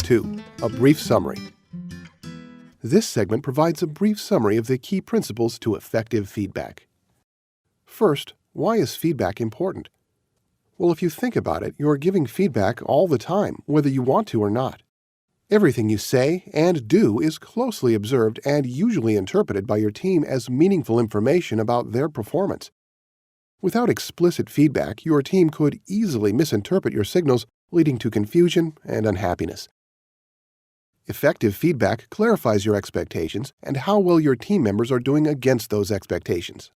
2. A brief summary. This segment provides a brief summary of the key principles to effective feedback. First, why is feedback important? Well, if you think about it, you're giving feedback all the time, whether you want to or not. Everything you say and do is closely observed and usually interpreted by your team as meaningful information about their performance. Without explicit feedback, your team could easily misinterpret your signals, leading to confusion and unhappiness. Effective feedback clarifies your expectations and how well your team members are doing against those expectations.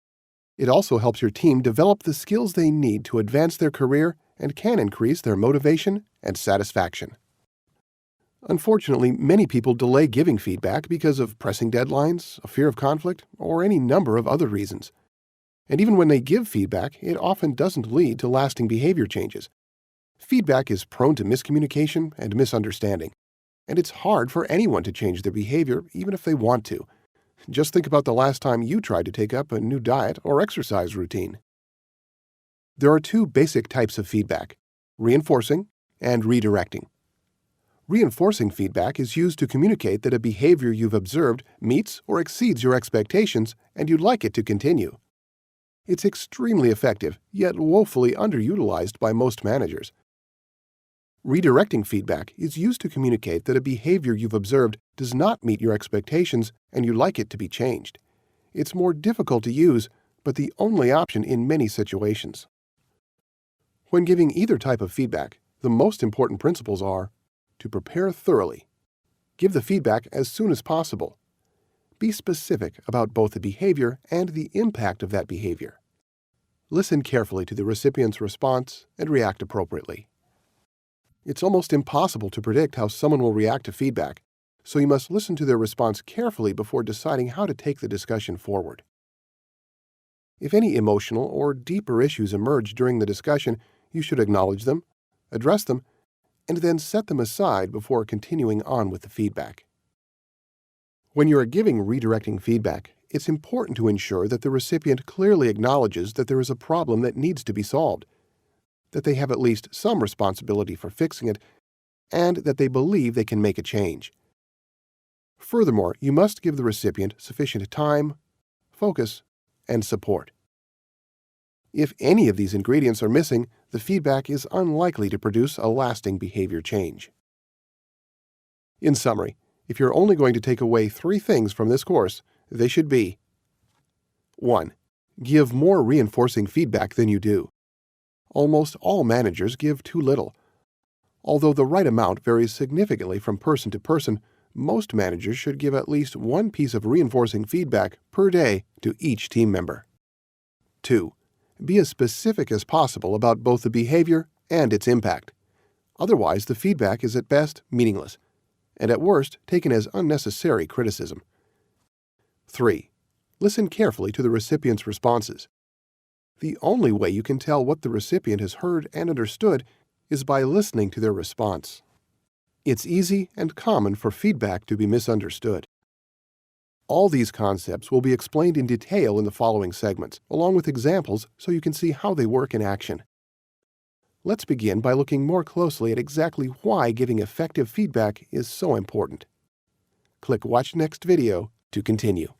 It also helps your team develop the skills they need to advance their career and can increase their motivation and satisfaction. Unfortunately, many people delay giving feedback because of pressing deadlines, a fear of conflict, or any number of other reasons. And even when they give feedback, it often doesn't lead to lasting behavior changes. Feedback is prone to miscommunication and misunderstanding, and it's hard for anyone to change their behavior even if they want to. Just think about the last time you tried to take up a new diet or exercise routine. There are two basic types of feedback: reinforcing and redirecting. Reinforcing feedback is used to communicate that a behavior you've observed meets or exceeds your expectations and you'd like it to continue. It's extremely effective, yet woefully underutilized by most managers. Redirecting feedback is used to communicate that a behavior you've observed does not meet your expectations and you'd like it to be changed. It's more difficult to use, but the only option in many situations. When giving either type of feedback, the most important principles are to prepare thoroughly, give the feedback as soon as possible, be specific about both the behavior and the impact of that behavior, listen carefully to the recipient's response and react appropriately. It's almost impossible to predict how someone will react to feedback, so you must listen to their response carefully before deciding how to take the discussion forward. If any emotional or deeper issues emerge during the discussion, you should acknowledge them, address them, and then set them aside before continuing on with the feedback. When you are giving redirecting feedback, it's important to ensure that the recipient clearly acknowledges that there is a problem that needs to be solved, that they have at least some responsibility for fixing it, and that they believe they can make a change. Furthermore, you must give the recipient sufficient time, focus, and support. If any of these ingredients are missing, the feedback is unlikely to produce a lasting behavior change. In summary, if you're only going to take away 3 things from this course, they should be: 1. Give more reinforcing feedback than you do. Almost all managers give too little. Although the right amount varies significantly from person to person, most managers should give at least 1 piece of reinforcing feedback per day to each team member. 2. Be as specific as possible about both the behavior and its impact. Otherwise, the feedback is at best meaningless, and at worst taken as unnecessary criticism. 3. Listen carefully to the recipient's responses. The only way you can tell what the recipient has heard and understood is by listening to their response. It's easy and common for feedback to be misunderstood. All these concepts will be explained in detail in the following segments, along with examples so you can see how they work in action. Let's begin by looking more closely at exactly why giving effective feedback is so important. Click Watch Next video to continue.